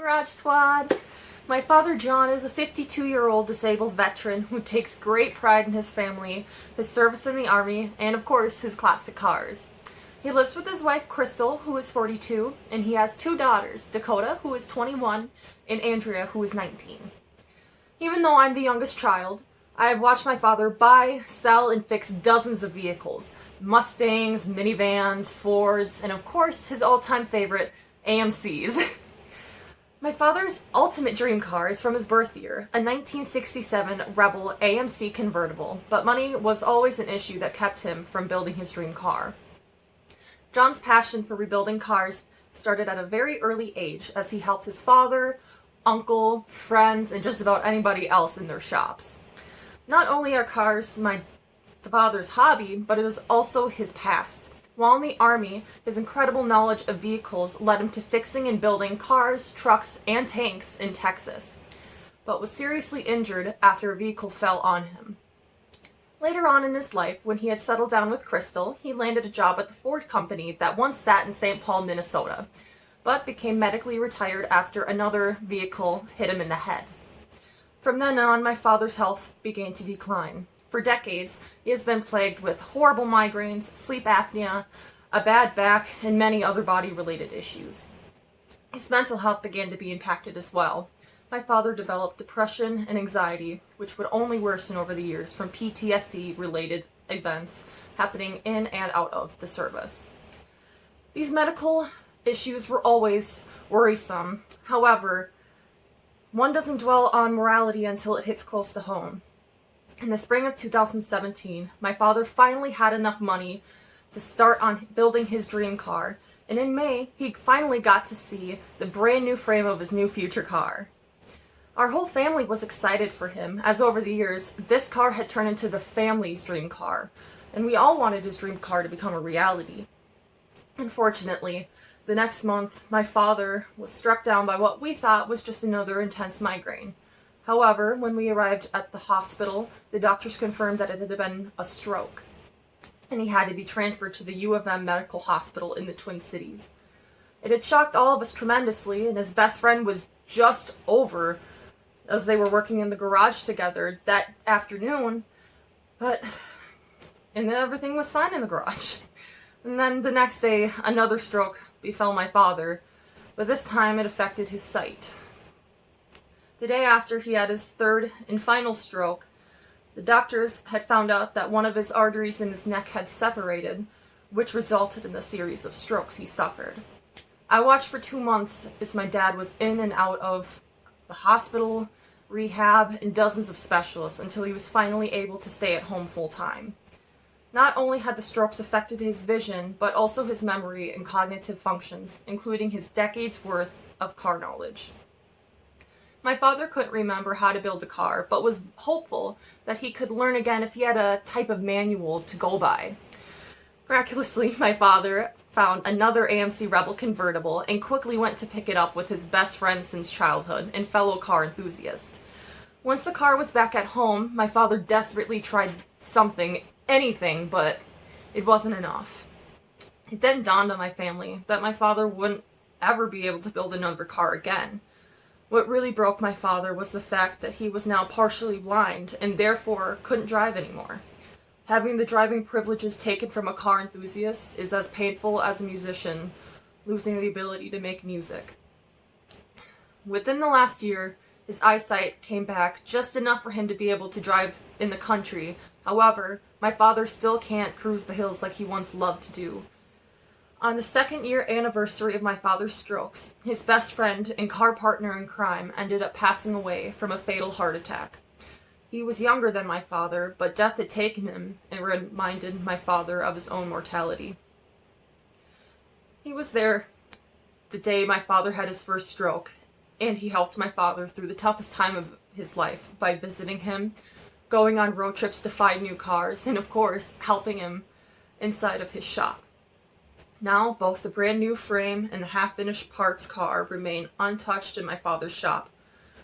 Garage Squad! My father John is a 52-year-old disabled veteran who takes great pride in his family, his service in the Army, and of course his classic cars. He lives with his wife Crystal, who is 42, and he has two daughters, Dakota, who is 21, and Andrea, who is 19. Even though I'm the youngest child, I have watched my father buy, sell, and fix dozens of vehicles. Mustangs, minivans, Fords, and of course his all-time favorite, AMCs. My father's ultimate dream car is from his birth year, a 1967 Rebel AMC Convertible, but money was always an issue that kept him from building his dream car. John's passion for rebuilding cars started at a very early age as he helped his father, uncle, friends, and just about anybody else in their shops. Not only are cars my father's hobby, but it is also his past. While in the Army, his incredible knowledge of vehicles led him to fixing and building cars, trucks, and tanks in Texas, but was seriously injured after a vehicle fell on him. Later on in his life, when he had settled down with Crystal, he landed a job at the Ford company that once sat in St. Paul, Minnesota, but became medically retired after another vehicle hit him in the head. From then on, my father's health began to decline. For decades, he has been plagued with horrible migraines, sleep apnea, a bad back, and many other body-related issues. His mental health began to be impacted as well. My father developed depression and anxiety, which would only worsen over the years from PTSD-related events happening in and out of the service. These medical issues were always worrisome. However, one doesn't dwell on morality until it hits close to home. In the spring of 2017, my father finally had enough money to start on building his dream car, and in May, he finally got to see the brand new frame of his new future car. Our whole family was excited for him, as over the years, this car had turned into the family's dream car, and we all wanted his dream car to become a reality. Unfortunately, the next month, my father was struck down by what we thought was just another intense migraine. However, when we arrived at the hospital, the doctors confirmed that it had been a stroke, and he had to be transferred to the U of M Medical Hospital in the Twin Cities. It had shocked all of us tremendously, and his best friend was just over as they were working in the garage together that afternoon, and then everything was fine in the garage. And then the next day, another stroke befell my father, but this time it affected his sight. The day after he had his third and final stroke, the doctors had found out that one of his arteries in his neck had separated, which resulted in the series of strokes he suffered. I watched for 2 months as my dad was in and out of the hospital, rehab, and dozens of specialists until he was finally able to stay at home full-time. Not only had the strokes affected his vision, but also his memory and cognitive functions, including his decades' worth of car knowledge. My father couldn't remember how to build a car, but was hopeful that he could learn again if he had a type of manual to go by. Miraculously, my father found another AMC Rebel convertible and quickly went to pick it up with his best friend since childhood and fellow car enthusiast. Once the car was back at home, my father desperately tried anything, but it wasn't enough. It then dawned on my family that my father wouldn't ever be able to build another car again. What really broke my father was the fact that he was now partially blind and therefore couldn't drive anymore. Having the driving privileges taken from a car enthusiast is as painful as a musician losing the ability to make music. Within the last year, his eyesight came back just enough for him to be able to drive in the country. However, my father still can't cruise the hills like he once loved to do. On the second-year anniversary of my father's strokes, his best friend and car partner in crime ended up passing away from a fatal heart attack. He was younger than my father, but death had taken him and reminded my father of his own mortality. He was there the day my father had his first stroke, and he helped my father through the toughest time of his life by visiting him, going on road trips to find new cars, and of course, helping him inside of his shop. Now, both the brand new frame and the half-finished parts car remain untouched in my father's shop,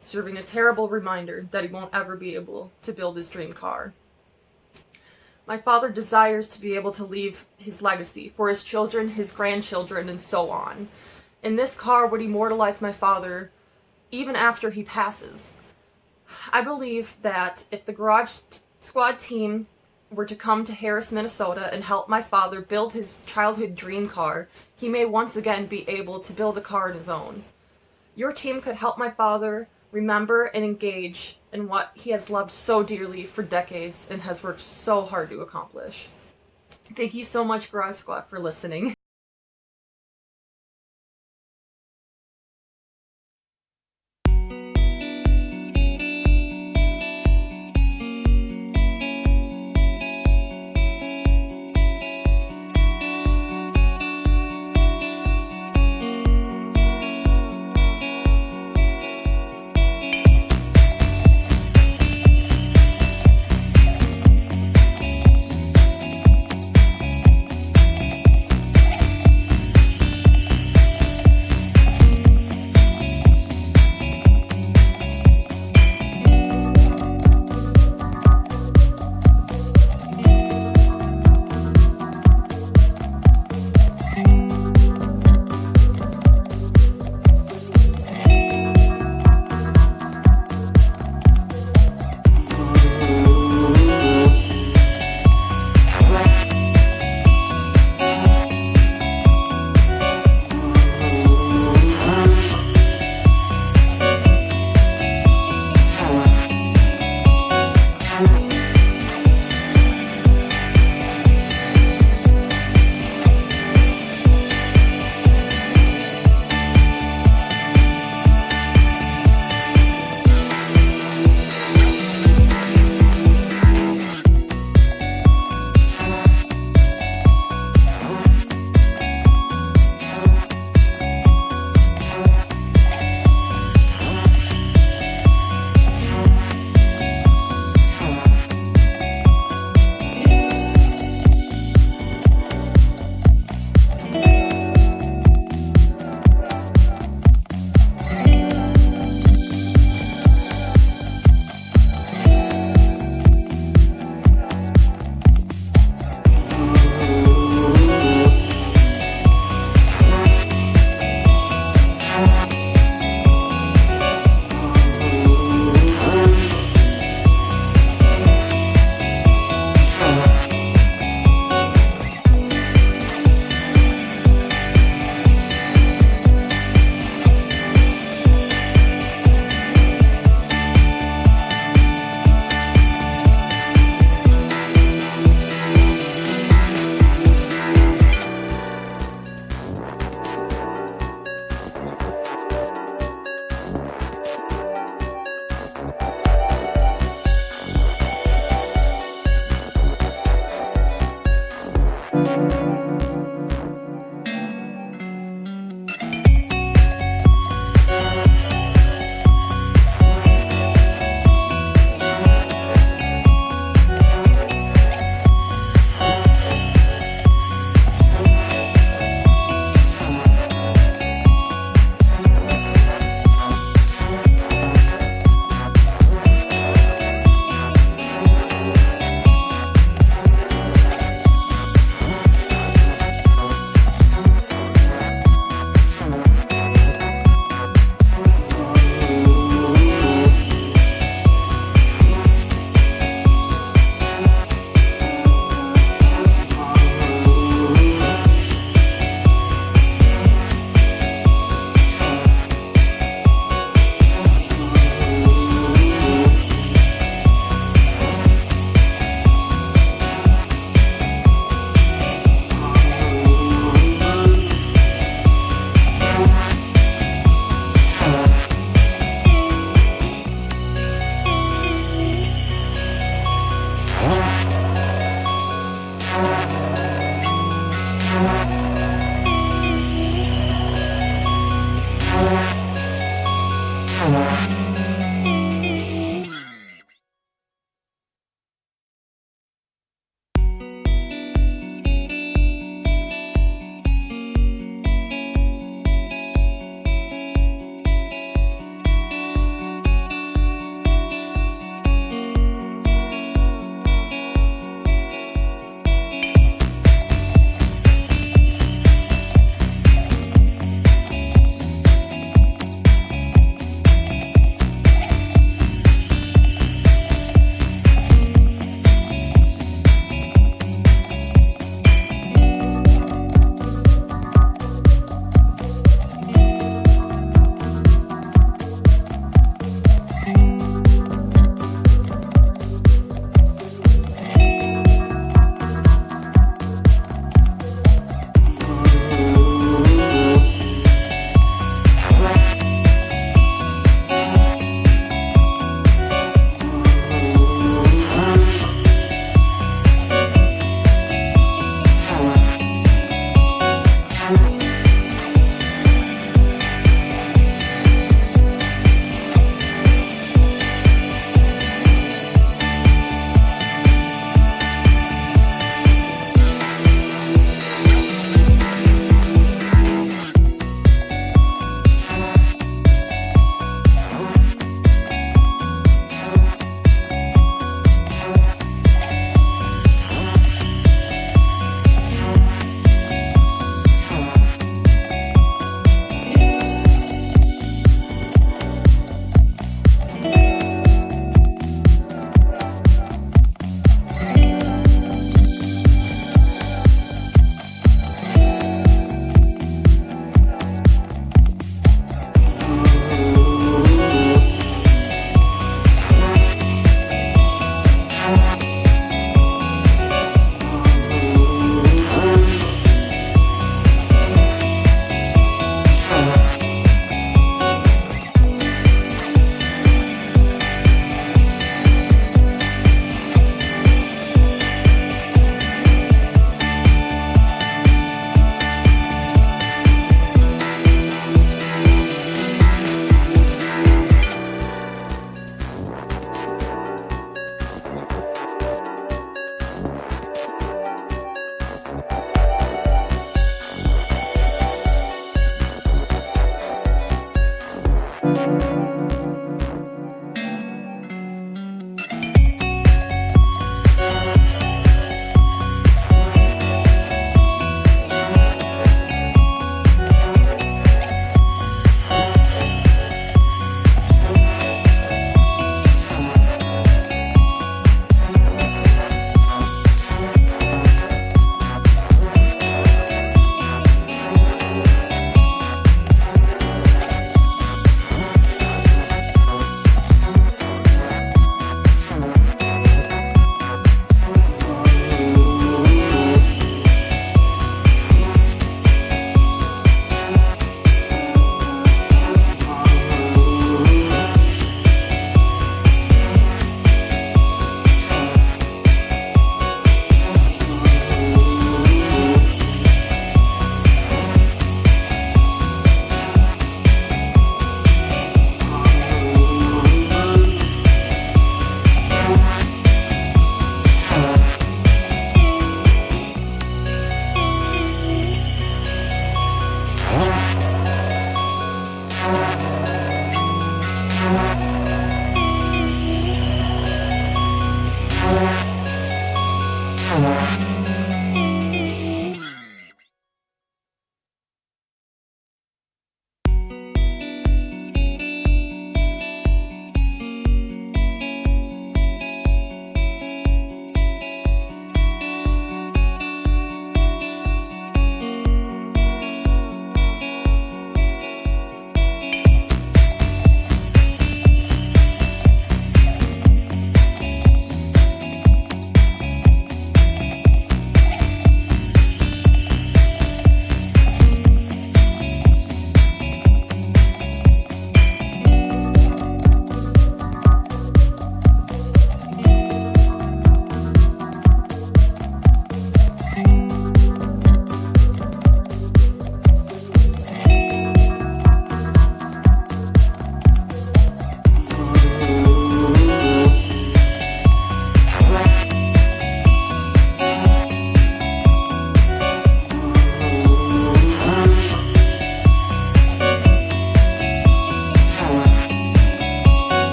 serving a terrible reminder that he won't ever be able to build his dream car. My father desires to be able to leave his legacy for his children, his grandchildren, and so on. And this car would immortalize my father even after he passes. I believe that if the Garage Squad team were to come to Harris, Minnesota and help my father build his childhood dream car, he may once again be able to build a car on his own. Your team could help my father remember and engage in what he has loved so dearly for decades and has worked so hard to accomplish. Thank you so much, Garage Squad, for listening.